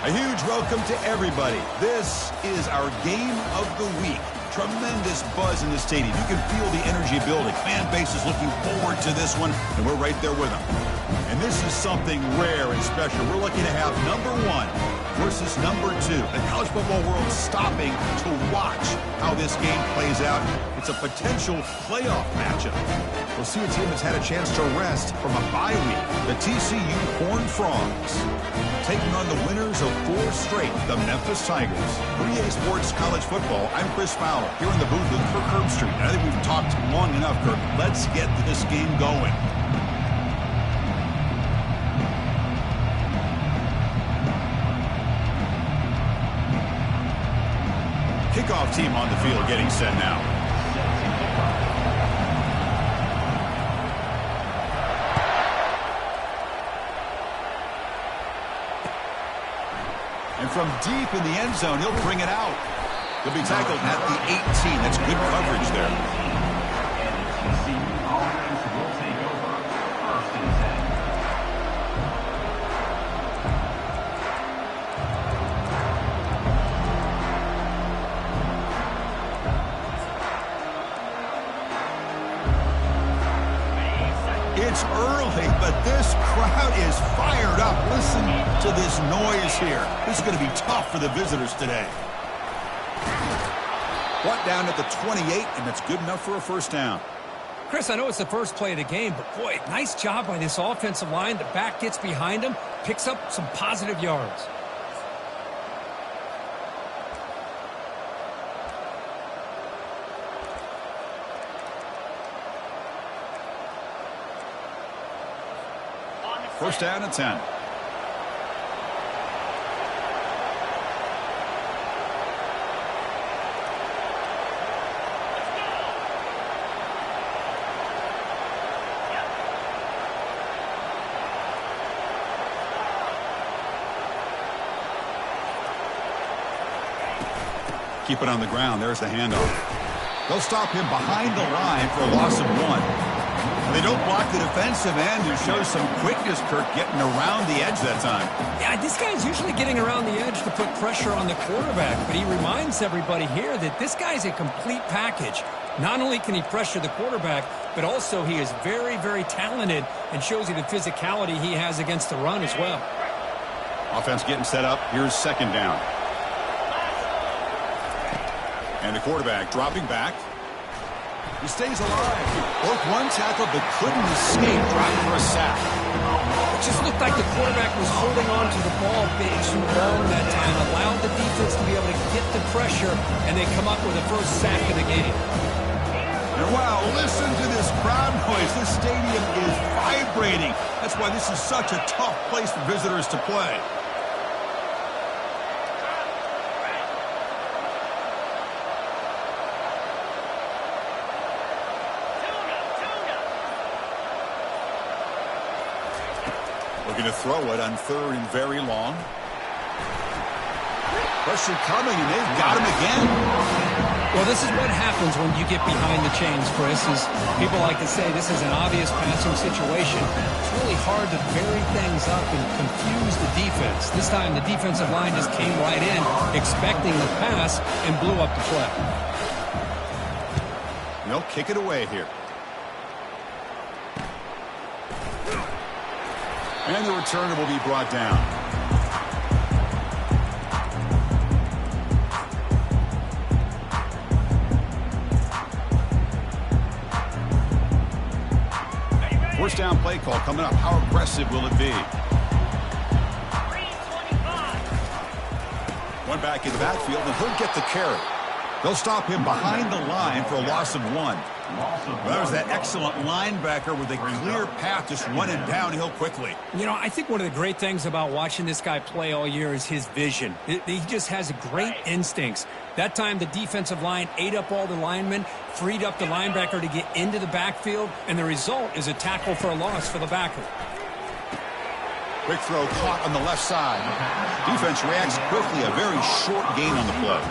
A huge welcome to everybody. This is our game of the week. Tremendous buzz in the stadium. You can feel the energy building. Fan base is looking forward to this one, and we're right there with them. And this is something rare and special. We're looking to have number 1 versus number 2. The college football world stopping to watch how this game plays out. It's a potential playoff matchup. We'll see a team that's had a chance to rest from a bye week. The TCU Horned Frogs taking on the winners of 4 straight, the Memphis Tigers. 3A Sports College Football, I'm Chris Fowler, here in the booth with Kirk Herbstreit. I think we've talked long enough, Kirk. Let's get this game going. Kickoff team on the field getting set now. And from deep in the end zone, he'll bring it out. He'll be tackled at the 18. That's good coverage there. It's early, but this crowd is fired up. Listen to this noise here. This is going to be tough for the visitors today. Brought down at the 28, and that's good enough for a first down. Chris, I know it's the first play of the game, but boy, nice job by this offensive line. The back gets behind him, picks up some positive yards. First down and 10. Keep it on the ground. There's the handoff. They'll stop him behind the line for a loss of 1. They don't block the defensive end, who shows some quickness, Kirk, getting around the edge that time. Yeah, this guy's usually getting around the edge to put pressure on the quarterback, but he reminds everybody here that this guy's a complete package. Not only can he pressure the quarterback, but also he is very, very talented and shows you the physicality he has against the run as well. Offense getting set up. Here's second down. And the quarterback dropping back. He stays alive. Broke one tackle, but couldn't escape, dropping for a sack. It just looked like the quarterback was holding on to the ball big too long that time, allowed the defense to be able to get the pressure, and they come up with the first sack of the game. And wow, listen to this crowd noise. This stadium is vibrating. That's why this is such a tough place for visitors to play. Looking to throw it on 3rd and very long. Pressure coming, and they've got him again. Well, this is what happens when you get behind the chains, Chris. Is people like to say this is an obvious passing situation. It's really hard to vary things up and confuse the defense. This time, the defensive line just came right in, expecting the pass, and blew up the play. They'll kick it away here. And the returner will be brought down. First down play call coming up. How aggressive will it be? One back in the backfield, and he'll get the carry. They'll stop him behind the line for a loss of 1. There's that excellent linebacker with a clear path, just running downhill quickly. You know, I think one of the great things about watching this guy play all year is his vision. He just has great instincts. That time, the defensive line ate up all the linemen, freed up the linebacker to get into the backfield, and the result is a tackle for a loss for the backer. Quick throw caught on the left side. Defense reacts quickly, a very short gain on the play.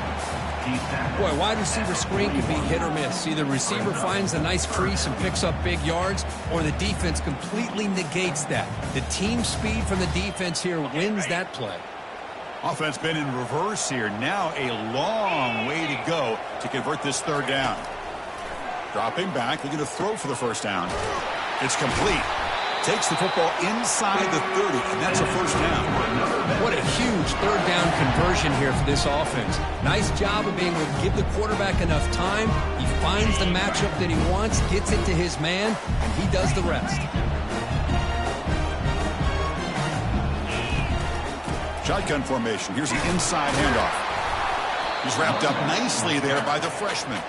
Boy, wide receiver screen can be hit or miss. Either receiver finds a nice crease and picks up big yards, or the defense completely negates that. The team speed from the defense here wins that play. Offense been in reverse here. Now a long way to go to convert this third down. Dropping back, looking to throw for the first down. It's complete. Takes the football inside the 30, and that's a first down. What a huge third down conversion here for this offense. Nice job of being able to give the quarterback enough time. He finds the matchup that he wants, gets it to his man, and he does the rest. Shotgun formation. Here's the inside handoff. He's wrapped up nicely there by the freshman.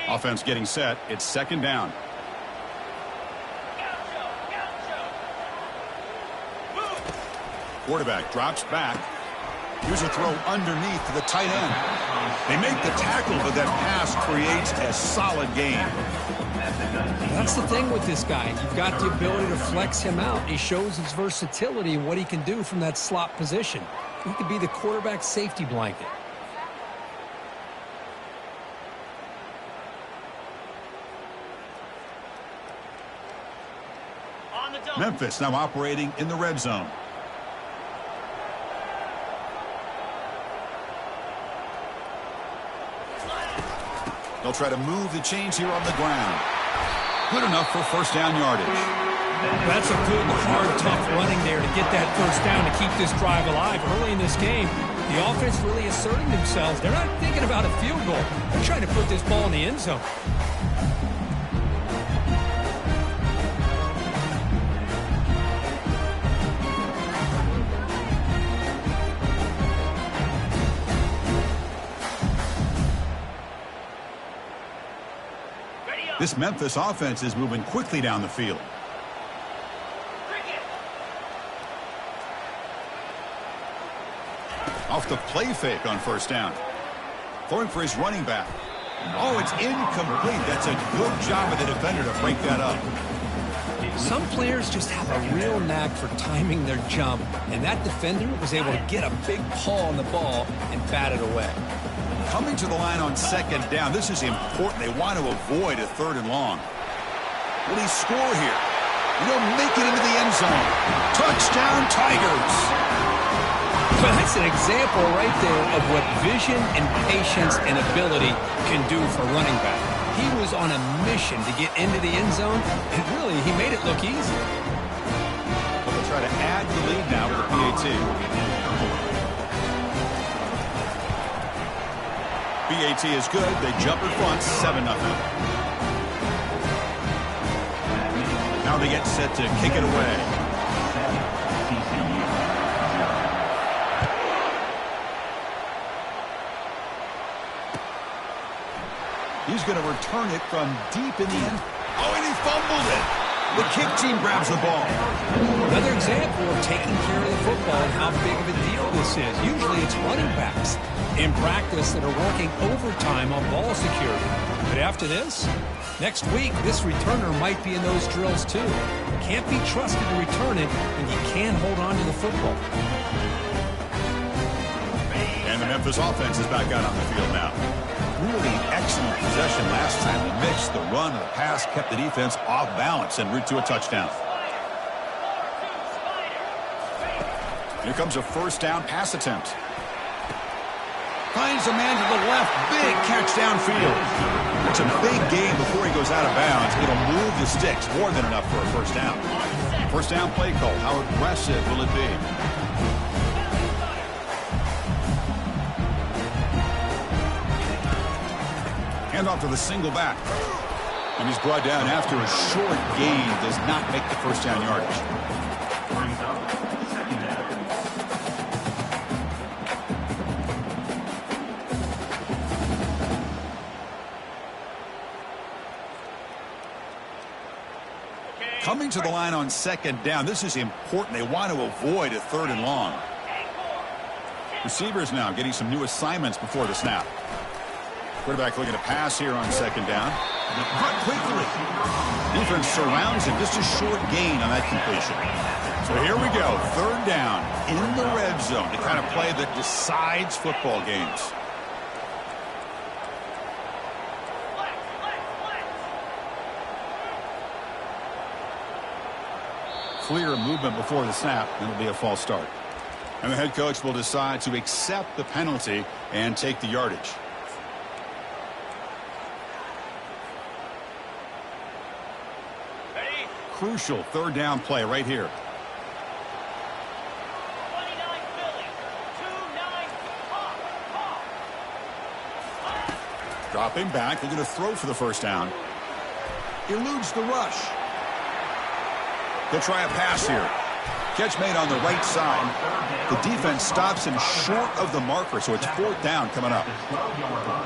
Offense getting set. It's second down. Quarterback drops back. Here's a throw underneath to the tight end. They make the tackle, but that pass creates a solid gain. That's the thing with this guy. You've got the ability to flex him out. He shows his versatility and what he can do from that slot position. He could be the quarterback safety blanket. Memphis now operating in the red zone. They'll try to move the chains here on the ground. Good enough for first down yardage. That's a good, hard, tough running there to get that first down to keep this drive alive. Early in this game, the offense really asserting themselves. They're not thinking about a field goal. They're trying to put this ball in the end zone. This Memphis offense is moving quickly down the field. Off the play fake on first down. Throwing for his running back. Oh, it's incomplete. That's a good job of the defender to break that up. Some players just have a real knack for timing their jump, and that defender was able to get a big paw on the ball and bat it away. Coming to the line on second down. This is important. They want to avoid a third and long. Will he score here? He'll make it into the end zone. Touchdown, Tigers. Well, that's an example right there of what vision and patience and ability can do for running back. He was on a mission to get into the end zone, and really, he made it look easy. But they'll try to add the lead now with the PAT. PAT is good. They jump in front, 7-0. Now they get set to kick it away. He's going to return it from deep in the end. Oh, and he fumbled it. The kick team grabs the ball. Another example of taking care of the football and how big of a deal this is. Usually it's running backs in practice that are working overtime on ball security. But after this, next week, this returner might be in those drills too. Can't be trusted to return it when you can't hold on to the football. And the Memphis offense is back out on the field now. Really excellent possession last time. The mix, the run, and the pass kept the defense off balance en route to a touchdown. Here comes a first down pass attempt. Finds a man to the left. Big catch downfield. It's a big gain before he goes out of bounds. It'll move the sticks. More than enough for a first down. First down play call. How aggressive will it be? Handoff to the single back. And he's brought down after a short gain. Does not make the first down yardage. Coming to the line on second down. This is important. They want to avoid a third and long. Receivers now getting some new assignments before the snap. Quarterback looking to pass here on second down. Cut quickly. Defense surrounds him. Just a short gain on that completion. So here we go. Third down in the red zone. The kind of play that decides football games. Clear movement before the snap, and it'll be a false start. And the head coach will decide to accept the penalty and take the yardage. Ready? Crucial third down play right here. 29 Philly, 2-9, Dropping back, looking to throw for the first down. Eludes the rush. He'll try a pass here. Catch made on the right side. The defense stops him short of the marker, so it's fourth down coming up.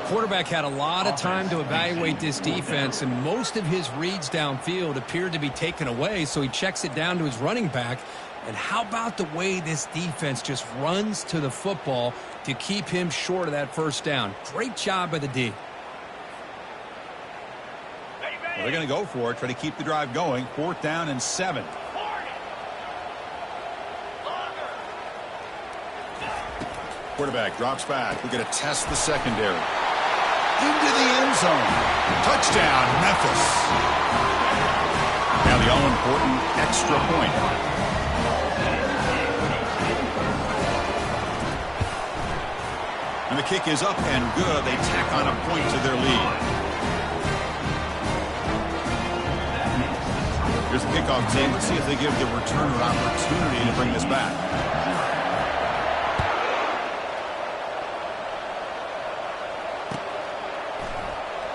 Quarterback had a lot of time to evaluate this defense, and most of his reads downfield appeared to be taken away, so he checks it down to his running back. And how about the way this defense just runs to the football to keep him short of that first down? Great job by the D. Well, they're going to go for it, try to keep the drive going. Fourth down and 7. Quarterback drops back. We're going to test the secondary. Into the end zone. Touchdown, Memphis. Now the all-important extra point. And the kick is up and good. They tack on a point to their lead. Here's the kickoff team. Let's see if they give the returner an opportunity to bring this back.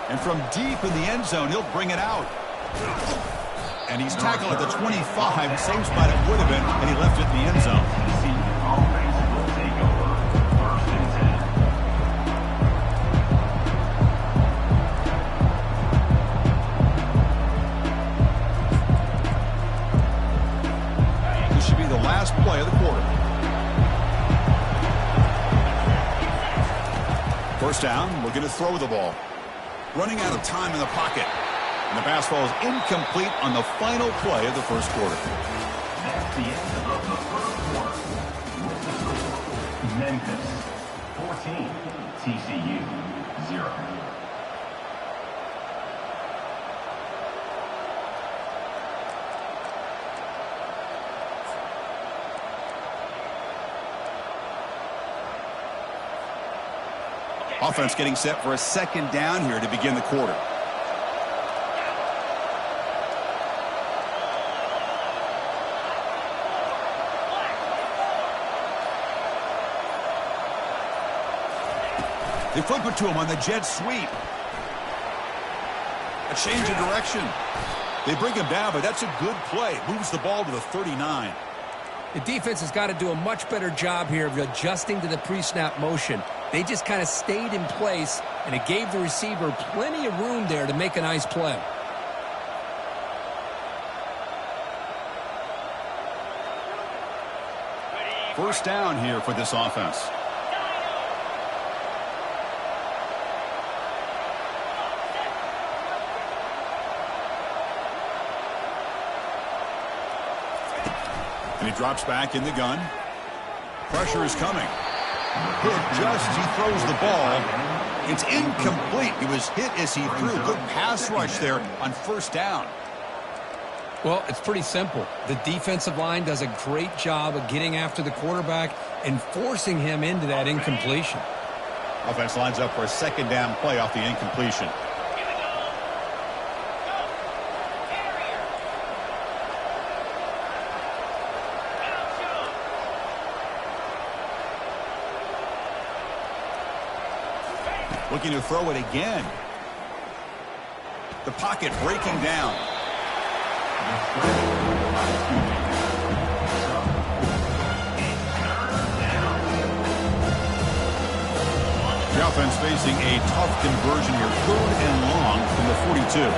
And from deep in the end zone, he'll bring it out. And he's tackled at the 25, same spot it would have been, and he left it in the end zone. Last play of the quarter. First down, looking to throw the ball. Running out of time in the pocket. And the pass falls incomplete on the final play of the first quarter. That's the end of the first quarter. Memphis 14, TCU 0. Offense getting set for a second down here to begin the quarter. They flip it to him on the jet sweep. A change of direction. They bring him down, but that's a good play. Moves the ball to the 39. The defense has got to do a much better job here of adjusting to the pre-snap motion. They just kind of stayed in place, and it gave the receiver plenty of room there to make a nice play. First down here for this offense. And he drops back in the gun. Pressure is coming. Hit just as he throws the ball. It's incomplete. He was hit as he threw. Good pass rush there on first down. Well, it's pretty simple. The defensive line does a great job of getting after the quarterback and forcing him into that incompletion. Offense lines up for a second down play off the incompletion. Looking to throw it again. The pocket breaking down. The offense facing a tough conversion here. 3rd and long from the 42.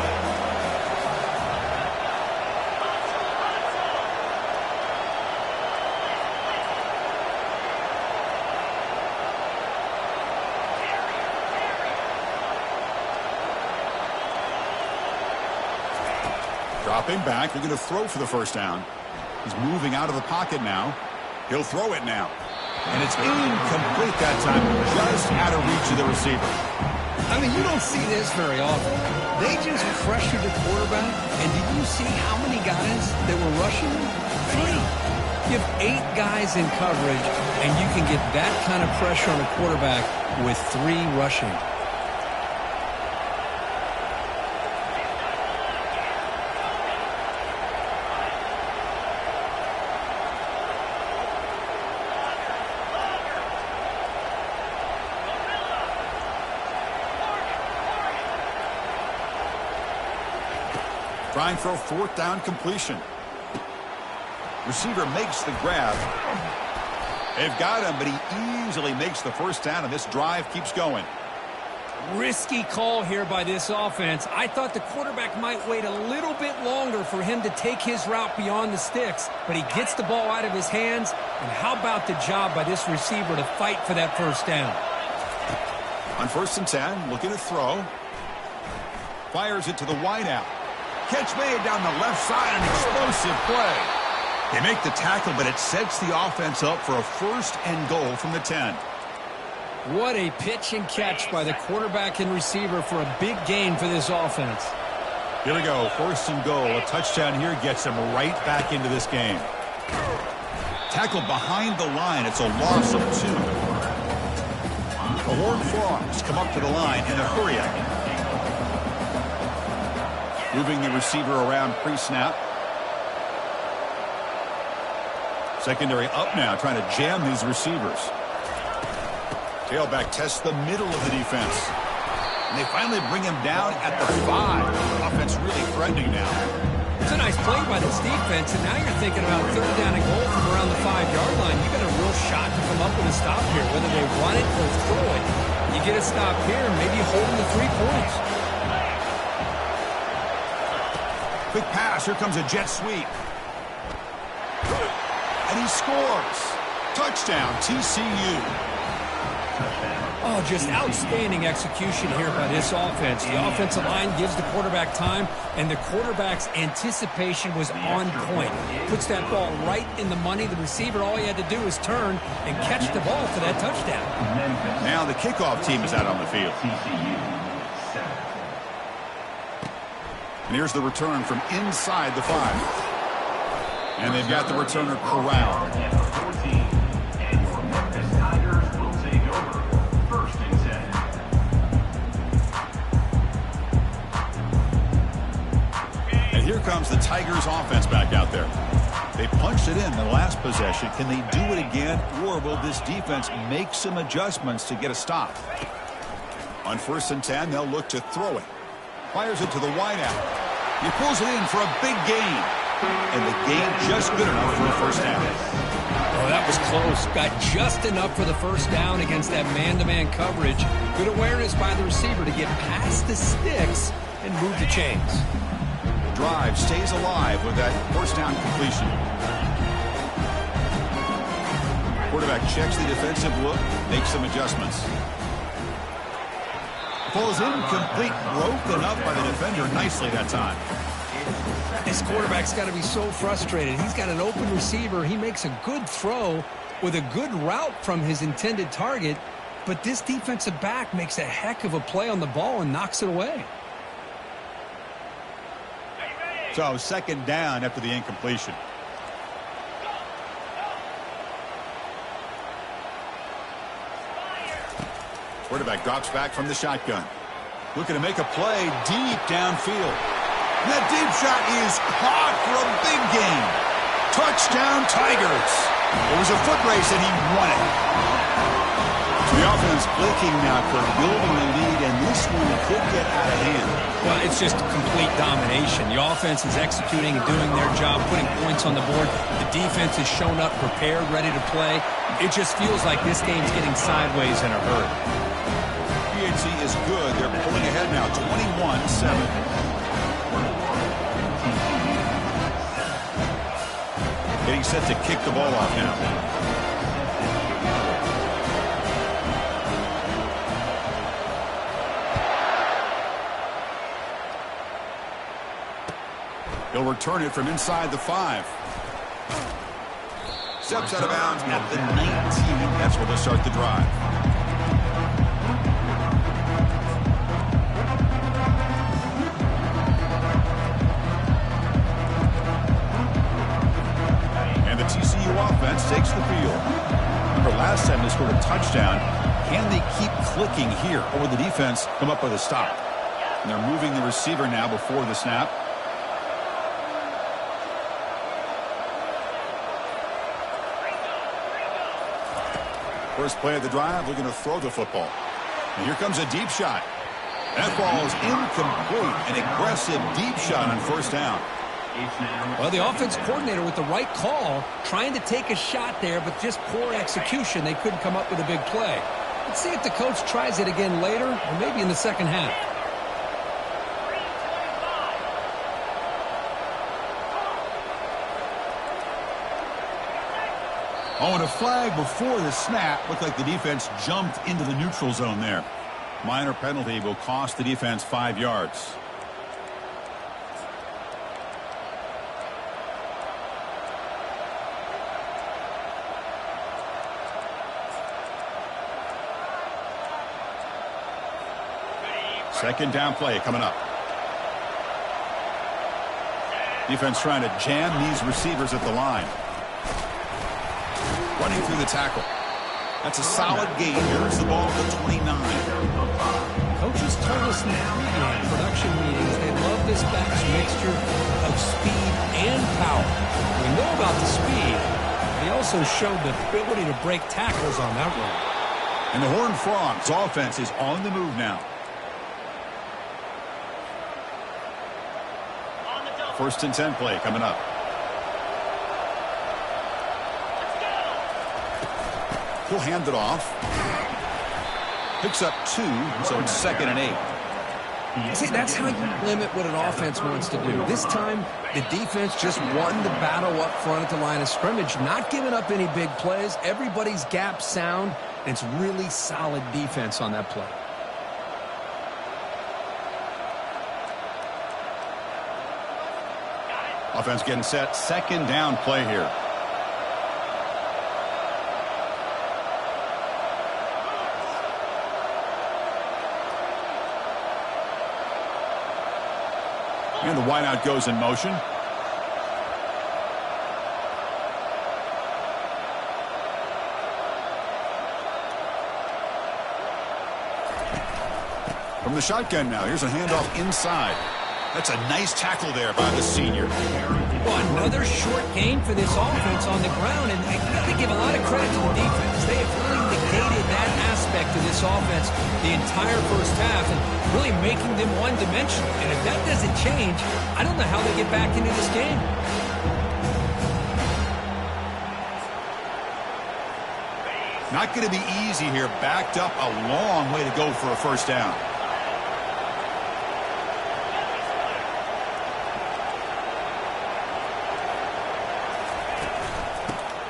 Dropping back. They're going to throw for the first down. He's moving out of the pocket now. He'll throw it now. And it's incomplete that time. Just out of reach of the receiver. I mean, you don't see this very often. They just pressured the quarterback, and did you see how many guys that were rushing him? 3. You have 8 guys in coverage, and you can get that kind of pressure on a quarterback with 3 rushing. Trying for a 4th down completion. Receiver makes the grab. They've got him, but he easily makes the first down, and this drive keeps going. Risky call here by this offense. I thought the quarterback might wait a little bit longer for him to take his route beyond the sticks, but he gets the ball out of his hands, and how about the job by this receiver to fight for that first down? On 1st and 10, looking to throw. Fires it to the wideout. Catch made down the left side, an explosive play. They make the tackle, but it sets the offense up for a 1st and goal from the 10. What a pitch and catch by the quarterback and receiver for a big gain for this offense. Here we go, 1st and goal. A touchdown here gets them right back into this game. Tackled behind the line. It's a loss of 2. The Horned Frogs come up to the line in a hurry up. Moving the receiver around pre-snap. Secondary up now, trying to jam these receivers. Tailback tests the middle of the defense. And they finally bring him down at the 5. Offense really threatening now. It's a nice play by this defense, and now you're thinking about 3rd down and goal from around the 5-yard line. You got a real shot to come up with a stop here, whether they run it or throw it. You get a stop here, maybe holding the 3 points. Quick pass. Here comes a jet sweep. And he scores. Touchdown, TCU. Oh, just outstanding execution here by this offense. The offensive line gives the quarterback time, and the quarterback's anticipation was on point. Puts that ball right in the money. The receiver, all he had to do is turn and catch the ball for that touchdown. Now the kickoff team is out on the field. And here's the return from inside the 5. And they've got the returner corralled. And your Memphis Tigers will take over. 1st and 10. And here comes the Tigers offense back out there. They punched it in the last possession. Can they do it again, or will this defense make some adjustments to get a stop? On 1st and 10, they'll look to throw it. Fires it to the wideout. He pulls it in for a big gain. And the gain just good enough for a 1st down. Oh, that was close. Got just enough for the 1st down against that man-to-man coverage. Good awareness by the receiver to get past the sticks and move the chains. Drive stays alive with that 1st down completion. Quarterback checks the defensive look, makes some adjustments. Falls incomplete, broken up by the defender nicely that time. This quarterback's got to be so frustrated. He's got an open receiver. He makes a good throw with a good route from his intended target, but this defensive back makes a heck of a play on the ball and knocks it away. So 2nd down after the incompletion. Quarterback drops back from the shotgun. Looking to make a play deep downfield. And that deep shot is caught for a big gain. Touchdown, Tigers. It was a foot race, and he won it. So the offense blinking now for building the lead, and this one could get out of hand. Well, it's just complete domination. The offense is executing and doing their job, putting points on the board. The defense has shown up prepared, ready to play. It just feels like this game's getting sideways in a hurry. PHC is good. They're pulling ahead now, 21-7. Getting set to kick the ball off now. He'll return it from inside the 5. Steps out of bounds at the 19. That's where they'll start the drive. And the TCU offense takes the field. Remember, last time they scored a touchdown. Can they keep clicking here? Or will the defense come up with a stop? And they're moving the receiver now before the snap. First play of the drive, looking to throw the football. And here comes a deep shot. That ball is incomplete. An aggressive deep shot on first down. Well, the offense coordinator with the right call, trying to take a shot there, but just poor execution. They couldn't come up with a big play. Let's see if the coach tries it again later, or maybe in the second half. Oh, and a flag before the snap. Looked like the defense jumped into the neutral zone there. Minor penalty will cost the defense 5 yards. Second down play coming up. Defense trying to jam these receivers at the line. Running through the tackle. That's a solid gain. Here's the ball at the 29. Coaches told us in the pregame production meetings they love this back's mixture of speed and power. We know about the speed. He also showed the ability to break tackles on that run. And the Horned Frogs offense is on the move now. First and 10 play coming up. He'll hand it off. Picks up 2, so it's 2nd and 8. See, that's how you limit what an offense wants to do. This time, the defense just won the battle up front at the line of scrimmage, not giving up any big plays. Everybody's gap sound, and it's really solid defense on that play. Offense getting set. Second down play here. And the wideout goes in motion. From the shotgun now. Here's a handoff inside. That's a nice tackle there by the senior. Well, another short gain for this offense on the ground, and I got to give a lot of credit to the defense. They have really negated that aspect of this offense the entire first half and really making them one-dimensional. And if that doesn't change, I don't know how they get back into this game. Not going to be easy here. Backed up a long way to go for a first down.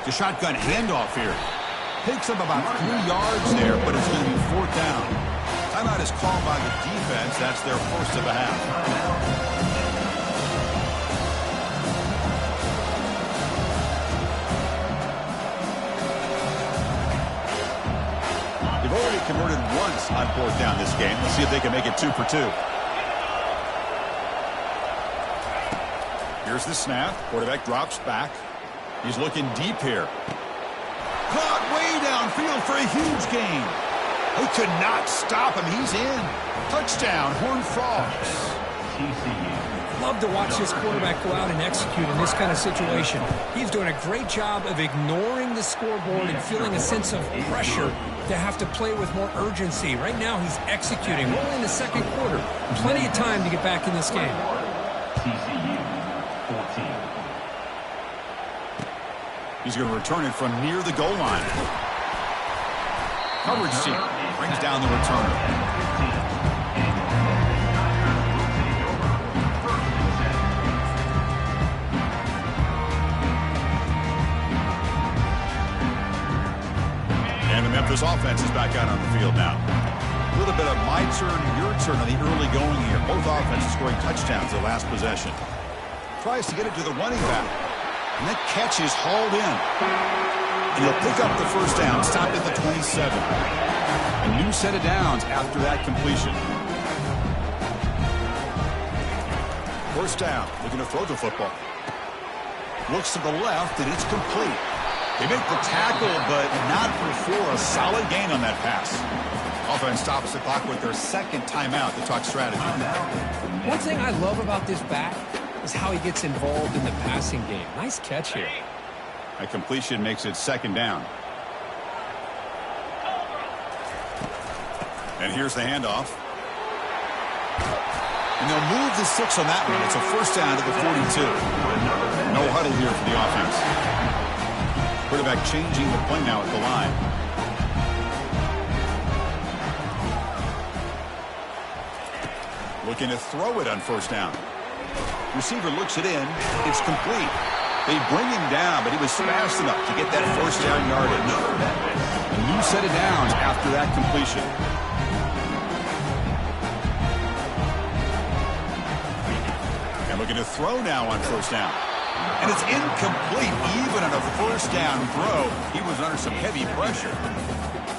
The shotgun handoff here. Picks up about 3 yards there, but it's going to be 4th down. Timeout is called by the defense. That's their first of the half. They've already converted once on 4th down this game. Let's see if they can make it 2 for 2. Here's the snap. Quarterback drops back. He's looking deep here. Caught way downfield for a huge gain. They could not stop him. He's in. Touchdown, Horned Frogs. Love to watch this quarterback go out and execute in this kind of situation. He's doing a great job of ignoring the scoreboard and feeling a sense of pressure to have to play with more urgency. Right now, he's executing. We're only in the second quarter. Plenty of time to get back in this game. TCU 14. He's going to return it from near the goal line. Coverage team brings down the returner. And the Memphis offense is back out on the field now. A little bit of my turn, your turn on the early going here. Both offenses scoring touchdowns the last possession. tries to get it to the running back. And that catch is hauled in. And he'll pick up the first down, stopped at the 27. A new set of downs after that completion. First down, looking to throw the football. Looks to the left, and it's complete. They make the tackle, but not before a solid gain on that pass. Offense stops the clock with their second timeout to talk strategy. One thing I love about this back is how he gets involved in the passing game. Nice catch here. A completion makes it second down. And here's the handoff. And they'll move the 6 on that one. It's a first down to the 42. No huddle here for the offense. Quarterback changing the play now at the line. Looking to throw it on first down. Receiver looks it in. It's complete. They bring him down, but he was fast enough to get that first down yardage. A new set of downs after that completion. And looking to throw now on first down. And it's incomplete. Even on a first down throw, he was under some heavy pressure.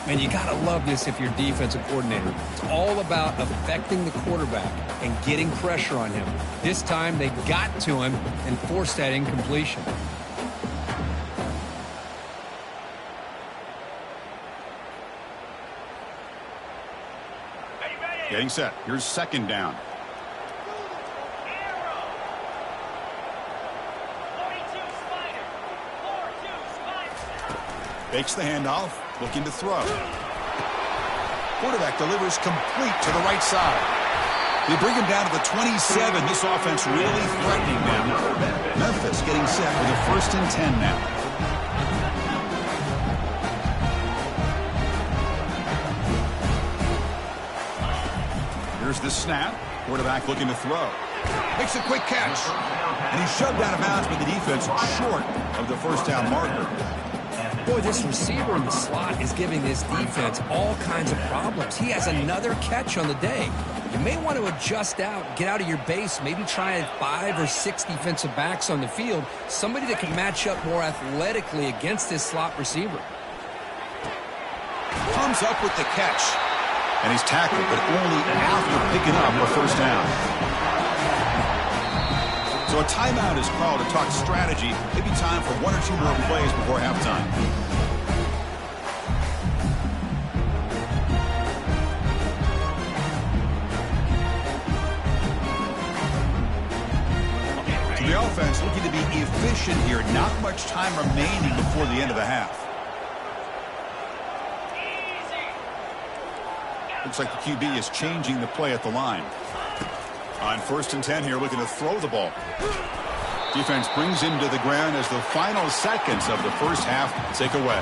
And you got to love this if you're defensive coordinator. It's all about affecting the quarterback and getting pressure on him. This time they got to him and forced that incompletion. Getting set. Here's second down. Fakes the handoff, looking to throw. Quarterback delivers complete to the right side. They bring him down to the 27. This offense really threatening them. Memphis getting set for the 1st and 10 now. Here's the snap. Quarterback looking to throw. Makes a quick catch. And he's shoved out of bounds by the defense short of the first down marker. Boy, this receiver in the slot is giving this defense all kinds of problems. He has another catch on the day. You may want to adjust out, get out of your base, maybe try 5 or 6 defensive backs on the field, somebody that can match up more athletically against this slot receiver. Comes up with the catch. And he's tackled, but only after picking up a first down. So a timeout is called to talk strategy. Maybe time for 1 or 2 more plays before halftime. So the offense looking to be efficient here. Not much time remaining before the end of the half. Looks like the QB is changing the play at the line. On 1st and 10 here, looking to throw the ball. Defense brings him to the ground as the final seconds of the first half tick away.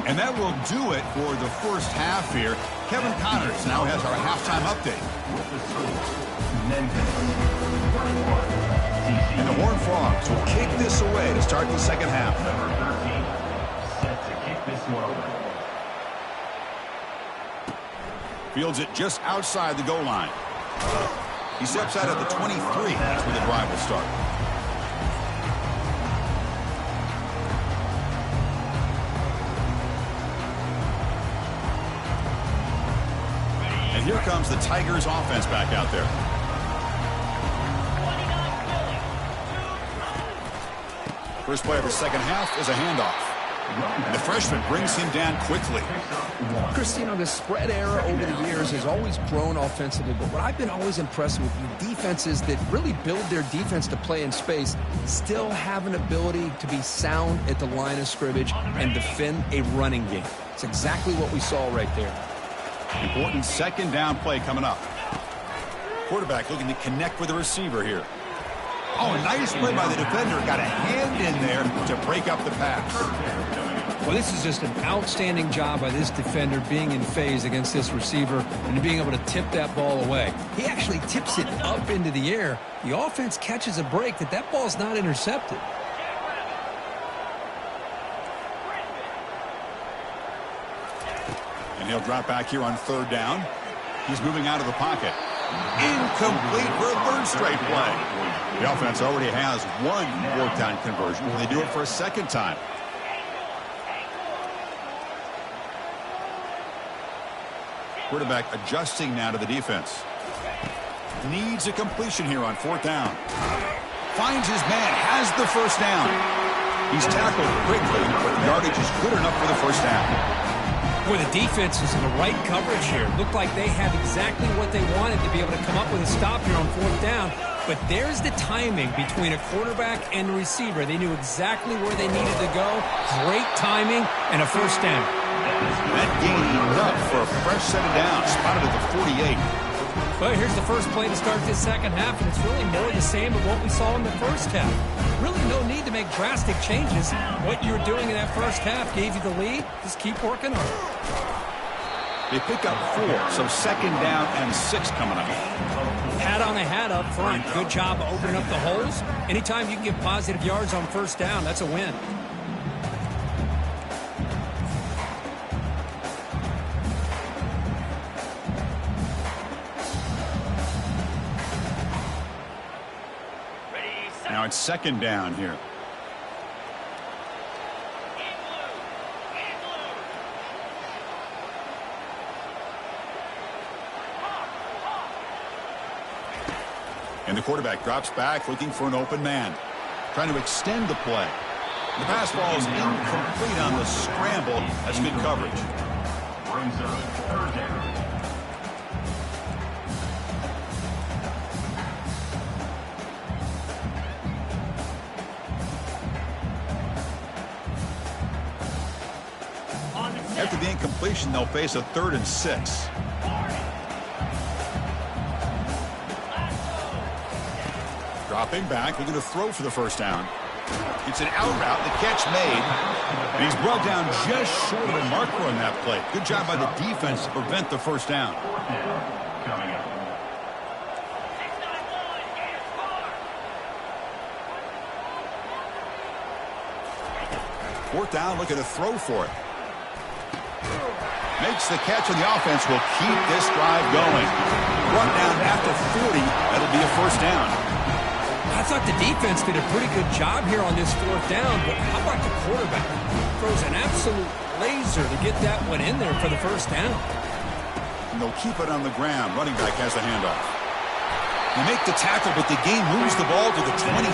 And that will do it for the first half here. Kevin Connors now has our halftime update. And the Horned Frogs will kick this away to start the second half. Number 13, set to kick this one away. Fields it just outside the goal line. He steps out at the 23. That's where the drive will start. And here comes the Tigers offense back out there. First play of the second half is a handoff. And the freshman brings him down quickly. Christine, the spread era over the years has always grown offensively, but what I've been always impressed with defenses that really build their defense to play in space still have an ability to be sound at the line of scrimmage and defend a running game. It's exactly what we saw right there. Important second down play coming up. Quarterback looking to connect with the receiver here. Oh, nice play by the defender. Got a hand in there to break up the pass. Well, this is just an outstanding job by this defender being in phase against this receiver and being able to tip that ball away. He actually tips it up into the air. The offense catches a break that ball's not intercepted. And he'll drop back here on 3rd down. He's moving out of the pocket. Incomplete for a third straight play. The offense already has one fourth down conversion. They do it for a second time. Quarterback adjusting now to the defense. Needs a completion here on fourth down. Finds his man, has the first down. He's tackled quickly, but the yardage is good enough for the first down. Boy, the defense is in the right coverage here. Looked like they have exactly what they wanted to be able to come up with a stop here on fourth down. But there's the timing between a quarterback and the receiver. They knew exactly where they needed to go. Great timing and a first down. That gain enough for a fresh set of downs. Spotted at the 48. But here's the first play to start this second half, and it's really more the same of what we saw in the first half. Really no need to make drastic changes. What you were doing in that first half gave you the lead. Just keep working on it. They pick up 4, so second down and 6 coming up. Pat on the hat up front. Good job opening up the holes. Anytime you can get positive yards on first down, that's a win. Now it's second down here. And the quarterback drops back looking for an open man. Trying to extend the play. The pass ball is incomplete on the scramble. That's good coverage. Brings up third down. After the incompletion, they'll face a 3rd and 6. Dropping back, looking to throw for the first down. It's an out route, the catch made. And he's brought down just short of a marker on that play. Good job by the defense to prevent the first down. Coming up. Fourth down, looking to throw for it. Makes the catch, and the offense will keep this drive going. Brought down after 40, that'll be a first down. I thought the defense did a pretty good job here on this fourth down, but how about the quarterback? Throws an absolute laser to get that one in there for the first down. And they'll keep it on the ground. Running back has the handoff. They make the tackle, but the game moves the ball to the 28.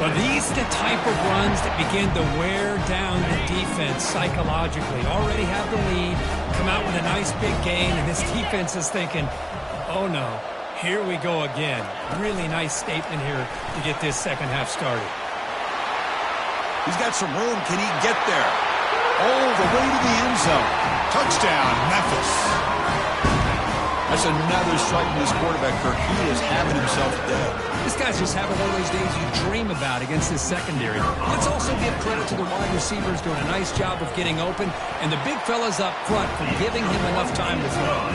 But these are the type of runs that begin to wear down the defense psychologically. Already have the lead, come out with a nice big gain, and this defense is thinking, oh no, here we go again. Really nice statement here to get this second half started. He's got some room. Can he get there? All the way to the end zone. Touchdown, Memphis. That's another strike from this quarterback, Kirk. He is having himself dead. This guy's just having one of those days you dream about against this secondary. Let's also give credit to the wide receivers doing a nice job of getting open, and the big fellas up front for giving him enough time to throw.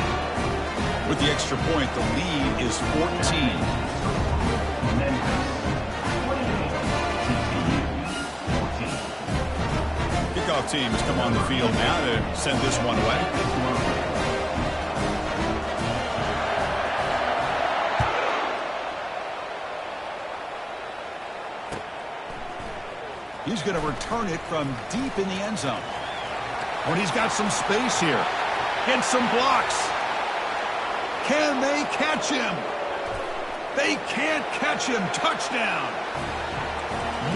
With the extra point, the lead is 14. Kickoff team has come on the field now to send this one away. He's going to return it from deep in the end zone. When he's got some space here. Gets some blocks. Can they catch him? They can't catch him. Touchdown.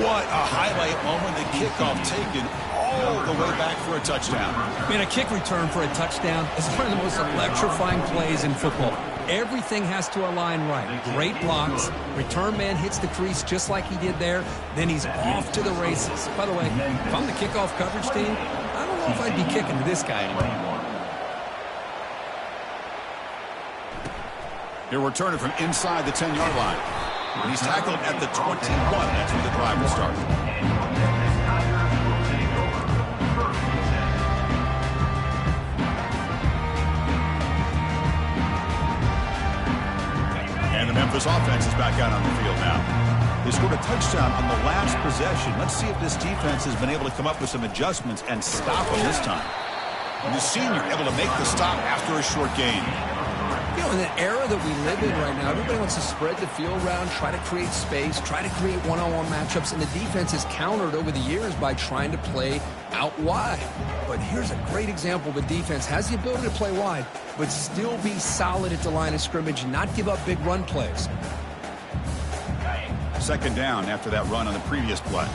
What a highlight moment. The kickoff taken all the way back for a touchdown. Man, a kick return for a touchdown is one of the most electrifying plays in football. Everything has to align right. Great blocks. Return man hits the crease just like he did there. Then he's off to the races. By the way, if I'm the kickoff coverage team, I don't know if I'd be kicking to this guy anymore. He'll return it from inside the 10-yard line. And he's tackled at the 21. That's where the drive will start. And the Memphis offense is back out on the field now. They scored a touchdown on the last possession. Let's see if this defense has been able to come up with some adjustments and stop them this time. And the senior able to make the stop after a short gain. You know, In the era that we live in right now, everybody wants to spread the field around, try to create space, try to create one-on-one matchups, and the defense has countered over the years by trying to play out wide. But here's a great example of a defense has the ability to play wide, but still be solid at the line of scrimmage and not give up big run plays. Second down after that run on the previous play.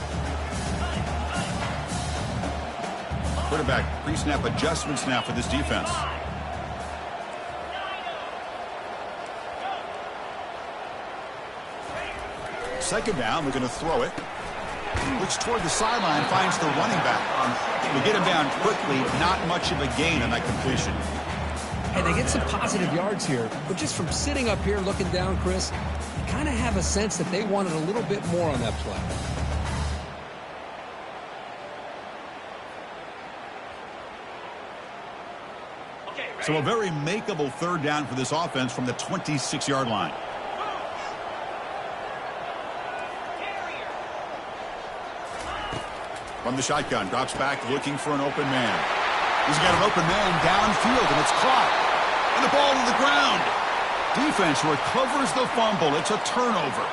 Quarterback pre-snap adjustments now for this defense. Second down, looking to throw it. Looks toward the sideline, finds the running back. Will get him down quickly, not much of a gain on that completion. And they get some positive yards here, but just from sitting up here looking down, Chris, you kind of have a sense that they wanted a little bit more on that play. So a very makeable third down for this offense from the 26-yard line. From the shotgun, drops back looking for an open man. He's got an open man downfield, and it's caught. And the ball to the ground. Defense recovers the fumble. It's a turnover.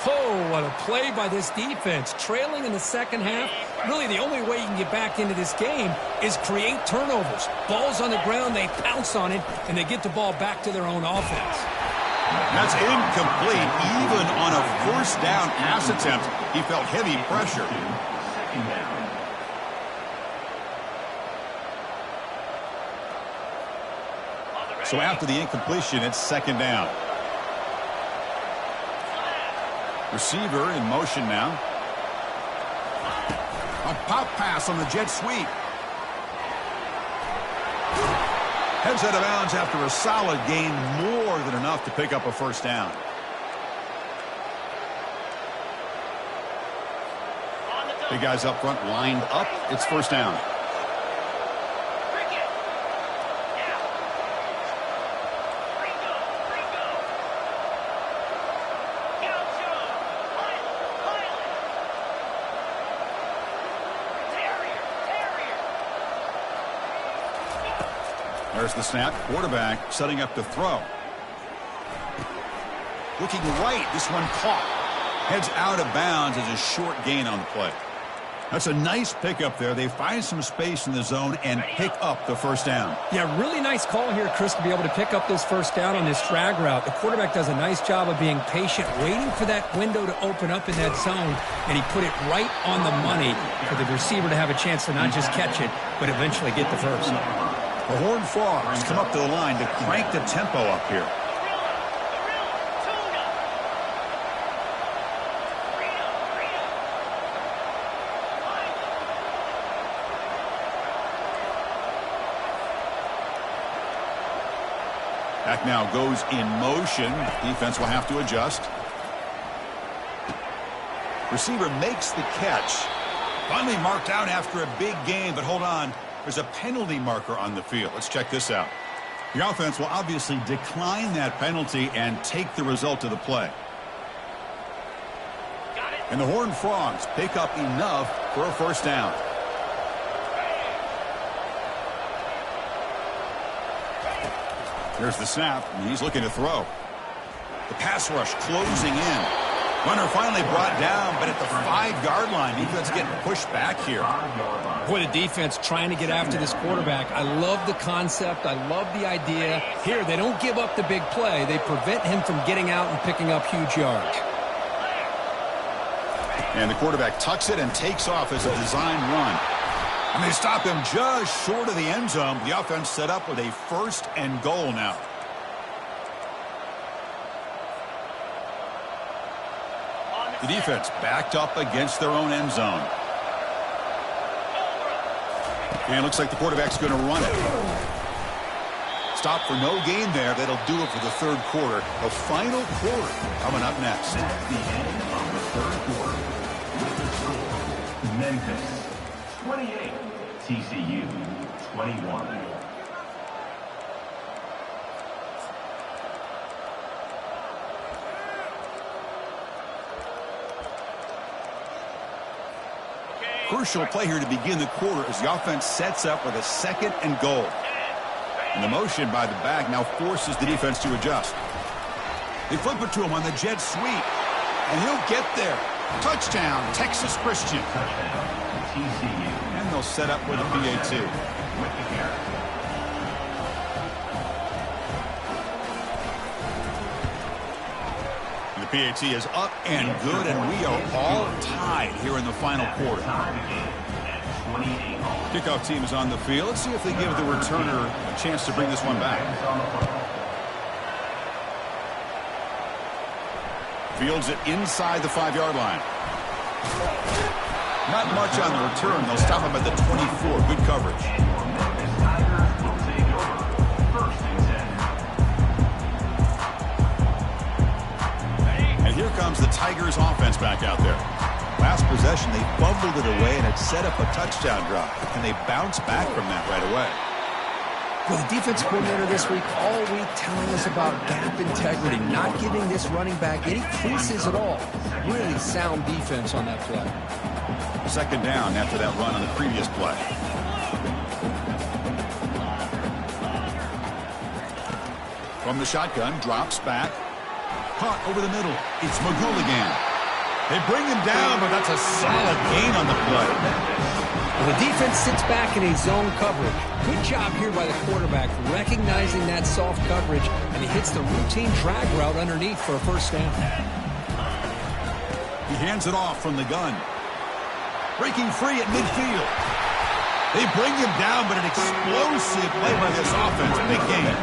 Oh, what a play by this defense. Trailing in the second half, really the only way you can get back into this game is create turnovers. Ball's on the ground, they pounce on it, and they get the ball back to their own offense. That's incomplete. Even on a first down pass attempt, he felt heavy pressure. So after the incompletion, it's second down. Receiver in motion now. A pop pass on the jet sweep. Heads out of bounds after a solid gain, more than enough to pick up a first down. Big guys up front lined up. It's first down. There's the snap. Quarterback setting up to throw. Looking right. This one caught. Heads out of bounds as a short gain on the play. That's a nice pickup there. They find some space in the zone and pick up the first down. Yeah, really nice call here, Chris, to be able to pick up this first down on this drag route. The quarterback does a nice job of being patient, waiting for that window to open up in that zone, and he put it right on the money for the receiver to have a chance to not just catch it, but eventually get the first. The Horned Frogs come up to the line to crank the tempo up here. Back now goes in motion. Defense will have to adjust. Receiver makes the catch. Finally marked out after a big gain, but hold on. There's a penalty marker on the field. Let's check this out. The offense will obviously decline that penalty and take the result of the play. And the Horned Frogs pick up enough for a first down. There's the snap, and he's looking to throw. The pass rush closing in. Runner finally brought down, but at the 5-yard line, defense getting pushed back here. Boy, the defense trying to get after this quarterback. I love the concept. I love the idea. Here, they don't give up the big play. They prevent him from getting out and picking up huge yards. And the quarterback tucks it and takes off as a design run. And they stop him just short of the end zone. The offense set up with a first and goal now. The defense backed up against their own end zone. And it looks like the quarterback's going to run it. Stop for no gain there. That'll do it for the third quarter. The final quarter coming up next. That's the end of the third quarter. With the score, Memphis 28, TCU 21. Crucial play here to begin the quarter as the offense sets up with a second and goal. And the motion by the back now forces the defense to adjust. They flip it to him on the jet sweep. And he'll get there. Touchdown, Texas Christian. Touchdown, TCU. And they'll set up with a PAT. With the carry. The PAT is up and good, and we are all tied here in the final quarter. Kickoff team is on the field. Let's see if they give the returner a chance to bring this one back. Fields it inside the 5-yard line. Not much on the return. They'll stop him at the 24. Good coverage. And here comes the Tigers offense back out there. Last possession, they fumbled it away, and it set up a touchdown drive. And they bounced back from that right away. Well, the defense coordinator this week all week telling us about gap integrity, not giving this running back any creases at all. Really sound defense on that play. Second down after that run on the previous play. From the shotgun, drops back. Caught over the middle. It's McGooligan. They bring him down, but that's a solid gain on the play. Well, the defense sits back in a zone coverage. Good job here by the quarterback recognizing that soft coverage, and he hits the routine drag route underneath for a first down. He hands it off from the gun. Breaking free at midfield. They bring him down, but an explosive play by this offense. Big gain.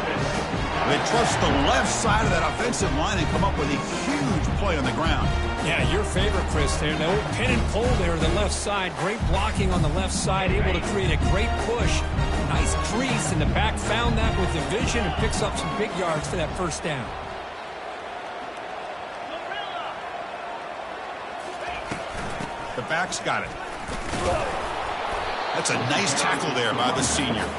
They trust the left side of that offensive line and come up with a huge play on the ground. Yeah, your favorite, Chris, there. The old pin and pull there on the left side. Great blocking on the left side, able to create a great push. Nice crease, and the back found that with the vision and picks up some big yards for that first down. The back's got it. That's a nice tackle there by the senior.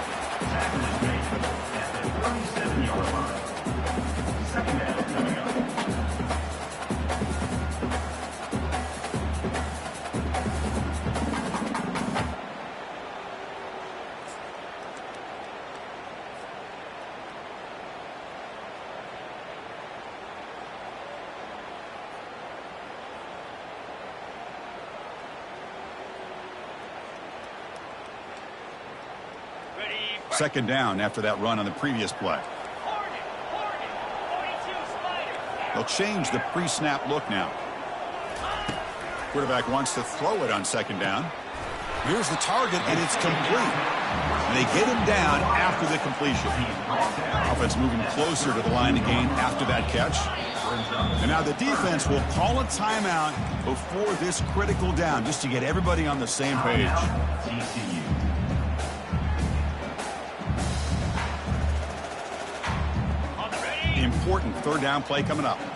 Second down after that run on the previous play. They'll change the pre-snap look now. Quarterback wants to throw it on second down. Here's the target, and it's complete. And they get him down after the completion. Offense moving closer to the line of gain after that catch. And now the defense will call a timeout before this critical down, just to get everybody on the same page. TCU. Important third down play coming up. 29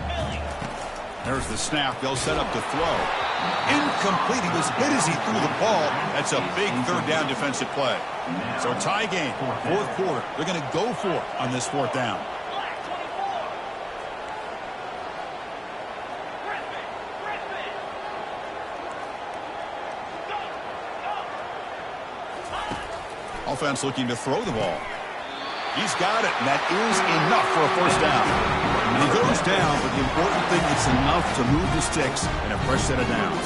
Philly. There's the snap. They'll set up to throw. Incomplete. He was hit as he threw the ball. That's a big third down defensive play. So tie game, fourth quarter. They're going to go for it on this fourth down. Offense looking to throw the ball. He's got it, and that is enough for a first down. And he goes down, but the important thing, it's enough to move the sticks and a fresh set of downs.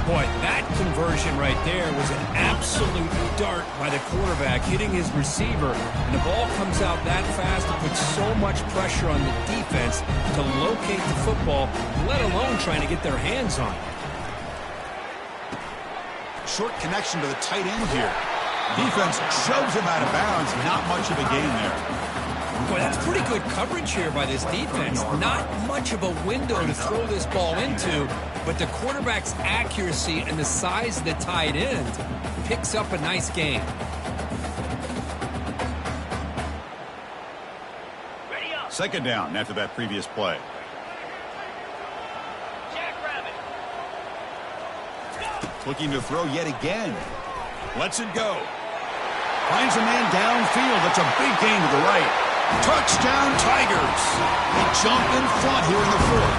Boy, that conversion right there was an absolute dart by the quarterback, hitting his receiver. And the ball comes out that fast and puts so much pressure on the defense to locate the football, let alone trying to get their hands on it. Short connection to the tight end here. Defense shoves him out of bounds. Not much of a gain there. Boy, that's pretty good coverage here by this defense. Not much of a window to throw this ball into, but the quarterback's accuracy and the size of the tight end picks up a nice gain. Second down after that previous play. Looking to throw yet again. Lets it go. Finds a man downfield. That's a big gain to the right. Touchdown, Tigers. They jump in front here in the fourth.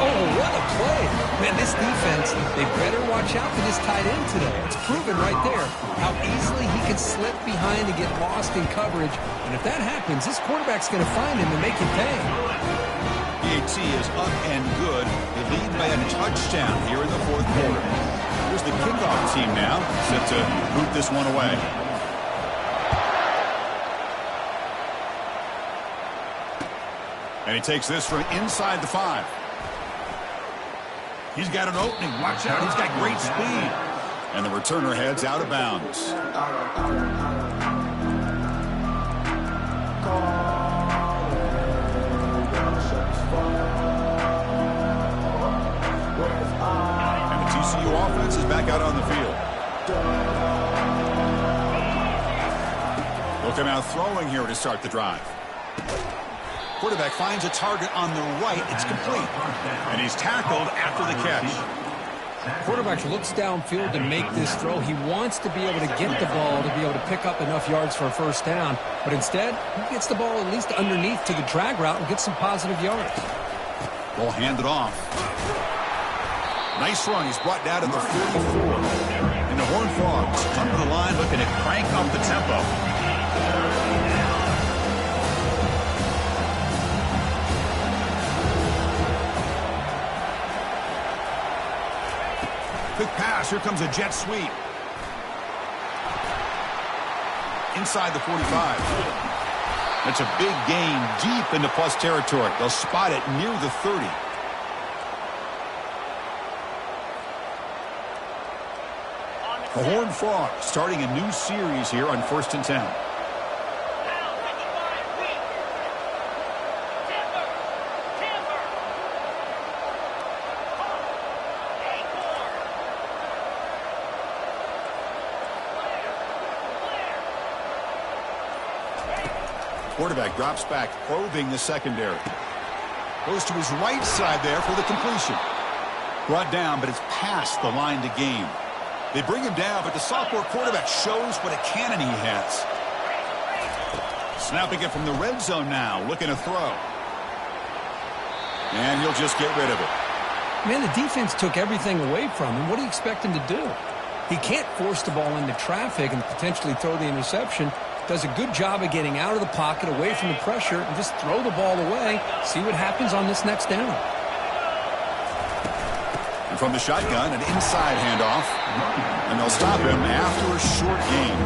Oh, what a play. Man, this defense, they better watch out for this tight end today. It's proven right there how easily he can slip behind and get lost in coverage. And if that happens, this quarterback's going to find him and make him pay. PAT is up and good. They lead by a touchdown here in the fourth quarter. Here's the kickoff team now, set to boot this one away. And he takes this from inside the 5. He's got an opening. Watch out. He's got great speed. And the returner heads out of bounds. And the TCU offense is back out on the field. They'll come out throwing here to start the drive. Quarterback finds a target on the right. It's complete. And he's tackled after the catch. Quarterback looks downfield to make this throw. He wants to be able to get the ball to be able to pick up enough yards for a first down. But instead, he gets the ball at least underneath to the drag route and gets some positive yards. Ball handed off. Nice run. He's brought down to the 44. And the Horned Frogs come to the line looking to crank up the tempo. Quick pass. Here comes a jet sweep. Inside the 45. That's a big gain deep into plus territory. They'll spot it near the 30. The Horned Frogs starting a new series here on 1st and 10. Quarterback drops back, probing the secondary. Goes to his right side there for the completion. Brought down, but it's past the line to gain. They bring him down, but the sophomore quarterback shows what a cannon he has. Snapping it from the red zone now, looking to throw. And he'll just get rid of it. Man, the defense took everything away from him. What do you expect him to do? He can't force the ball into traffic and potentially throw the interception. Does a good job of getting out of the pocket, away from the pressure, and just throw the ball away. See what happens on this next down. And from the shotgun, an inside handoff. And they'll stop him after a short gain.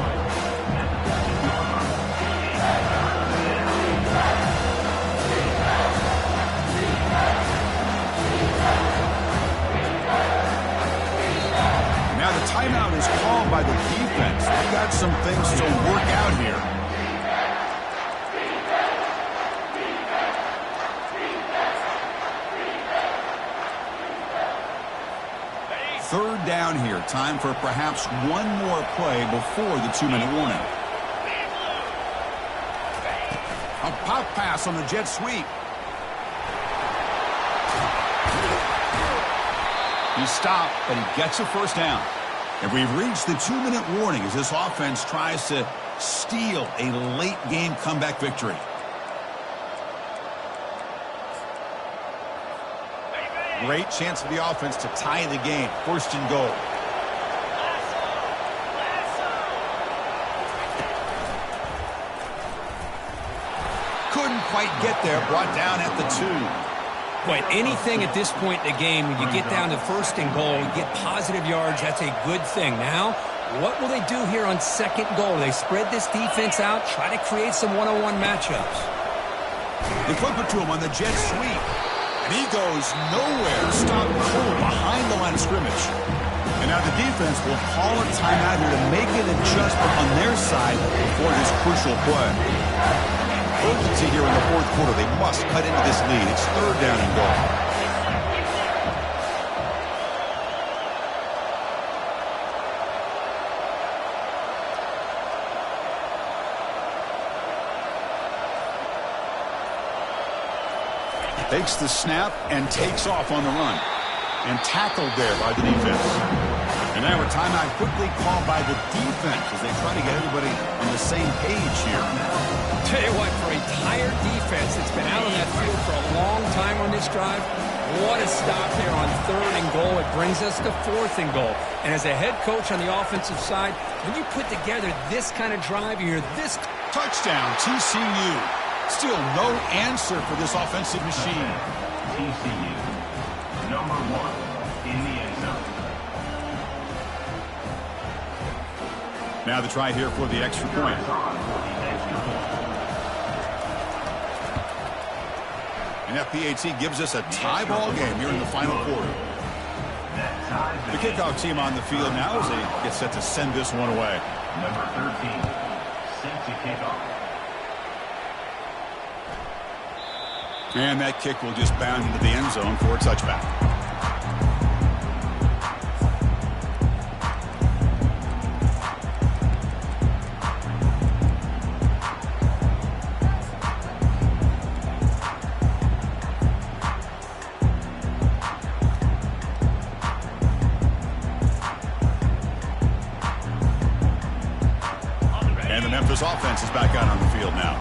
Now the timeout is called by the defense. They've got some things to work out here. Third down here. Time for perhaps one more play before the 2-minute warning. A pop pass on the jet sweep. He stopped, but he gets a first down. And we've reached the 2-minute warning as this offense tries to steal a late game comeback victory. Great chance for the offense to tie the game. 1st and goal. Couldn't quite get there. Brought down at the 2. But anything at this point in the game, when you get down to 1st and goal, you get positive yards, that's a good thing. Now, what will they do here on 2nd goal? They spread this defense out, try to create some one-on-one matchups. They flip it to him on the jet sweep. And he goes nowhere. Stop cold behind the line of scrimmage. And now the defense will call a timeout here to make an adjustment on their side before this crucial play. Urgency here in the 4th quarter. They must cut into this lead. It's 3rd down and goal. Takes the snap and takes off on the run. And tackled there by the defense. And now a timeout quickly called by the defense as they try to get everybody on the same page here. Tell you what, for a tired defense that's been out on that field for a long time on this drive, What a stop there on 3rd and goal. It brings us to 4th and goal. And as a head coach on the offensive side, when you put together this kind of drive here, this touchdown, TCU. Still no answer for this offensive machine. TCU, number 1 in the end zone. Now the try here for the extra point. And FPAT gives us a tie ball game here in the final quarter. The kickoff team on the field now as they get set to send this one away. Number 13, set to kick off. And that kick will just bound into the end zone for a touchback. And the Memphis offense is back out on the field now.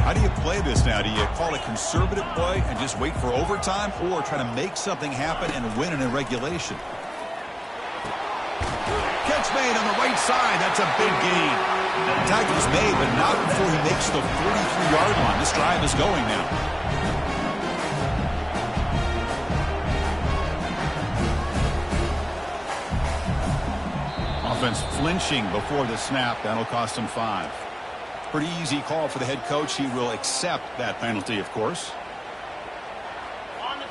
How do you play this now? Do you call a conservative play and just wait for overtime, or try to make something happen and win it in regulation? Catch made on the right side. That's a big gain. The tackle is made, but not before he makes the 43-yard line. This drive is going now. Offense flinching before the snap. That'll cost him 5. Pretty easy call for the head coach. He will accept that penalty, of course.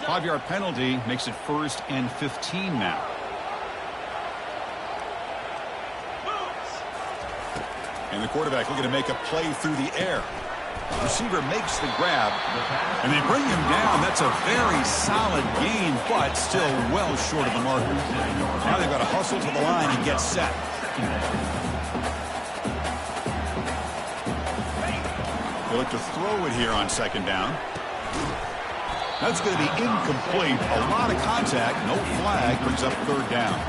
5-yard penalty makes it 1st and 15 now. And the quarterback looking to make a play through the air. The receiver makes the grab, and they bring him down. That's a very solid gain, but still well short of the marker. Now they've got to hustle to the line and get set. They look to throw it here on 2nd down. That's going to be incomplete. A lot of contact. No flag. Brings up 3rd down.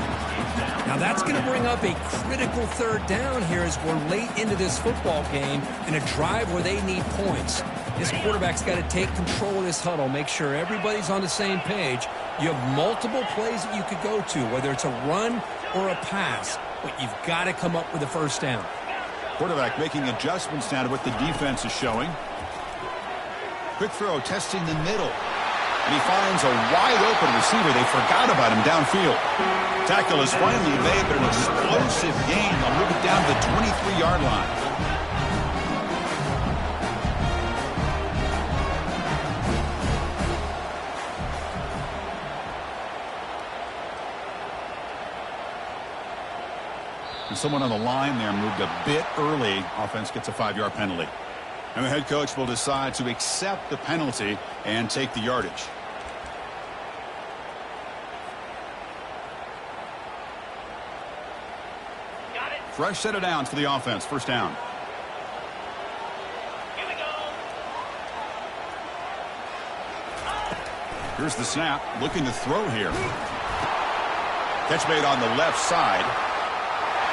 Now that's going to bring up a critical 3rd down here as we're late into this football game in a drive where they need points. This quarterback's got to take control of this huddle, make sure everybody's on the same page. You have multiple plays that you could go to, whether it's a run or a pass, but you've got to come up with a 1st down. Quarterback making adjustments now to what the defense is showing. Quick throw, testing the middle. And he finds a wide-open receiver. They forgot about him downfield. Tackle is finally made, but an explosive gain. They'll move it down to the 23-yard line. And someone on the line there moved a bit early. Offense gets a 5-yard penalty. And the head coach will decide to accept the penalty and take the yardage. Fresh set of downs for the offense. 1st down. Here we go. Here's the snap. Looking to throw here. Catch made on the left side.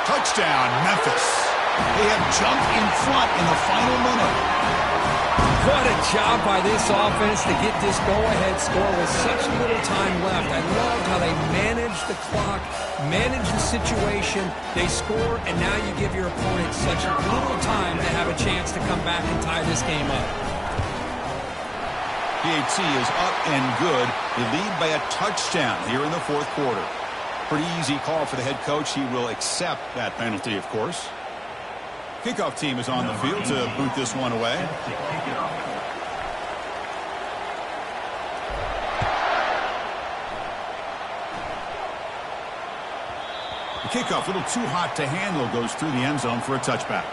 Touchdown, Memphis. They have jumped in front in the final minute. What a job by this offense to get this go-ahead score with such little time left. I loved how they managed the clock, managed the situation. They score, and now you give your opponent such little time to have a chance to come back and tie this game up. PAT is up and good. They lead by a touchdown here in the 4th quarter. Pretty easy call for the head coach. He will accept that penalty, of course. Kickoff team is on the field to boot this one away. The kickoff, a little too hot to handle, goes through the end zone for a touchback.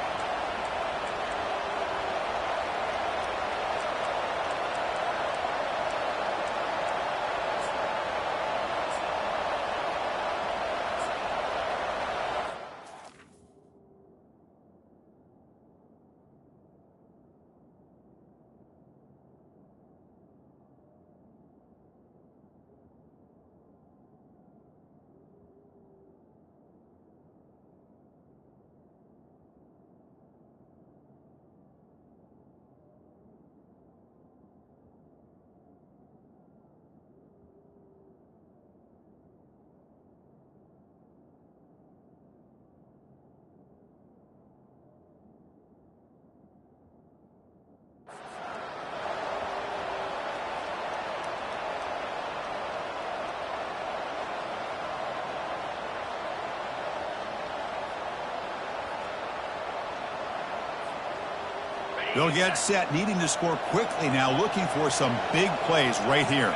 They'll get set, needing to score quickly now, looking for some big plays right here.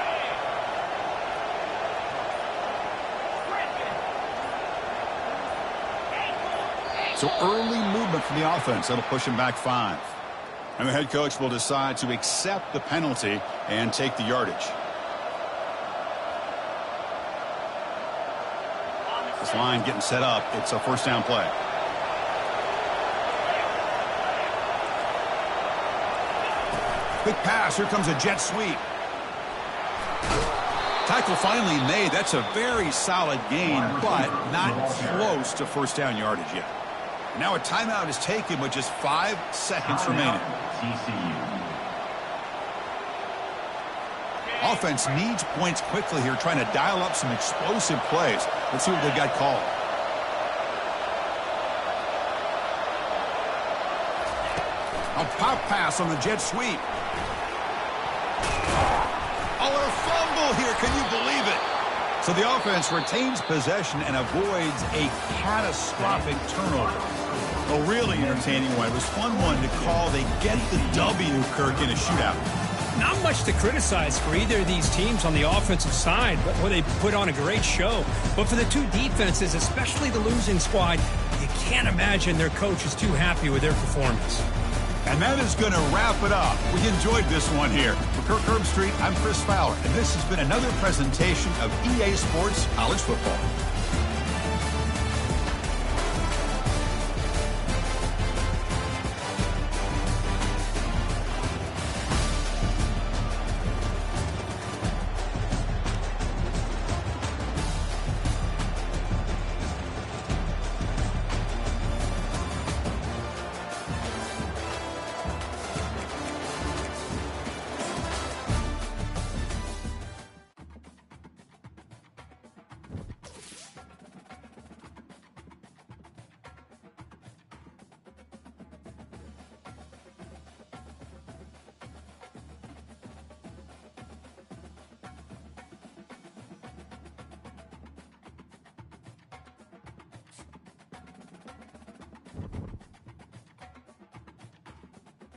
So early movement from the offense. That'll push him back 5. And the head coach will decide to accept the penalty and take the yardage. This line getting set up. It's a first down play. Quick pass. Here comes a jet sweep. Tackle finally made. That's a very solid gain, but not close to first down yardage yet. Now a timeout is taken with just 5 seconds remaining. TCU. Offense needs points quickly here, trying to dial up some explosive plays. Let's see what they got called. A pop pass on the jet sweep. Oh, and a fumble here. Can you believe it? So the offense retains possession and avoids a catastrophic turnover. A really entertaining one. It was fun one to call. They get the W, Kirk, in a shootout. Not much to criticize for either of these teams on the offensive side, but where they put on a great show. But for the two defenses, especially the losing squad, you can't imagine their coach is too happy with their performance. And that is going to wrap it up. We enjoyed this one here. For Kirk Herbstreit, I'm Chris Fowler, and this has been another presentation of EA Sports College Football.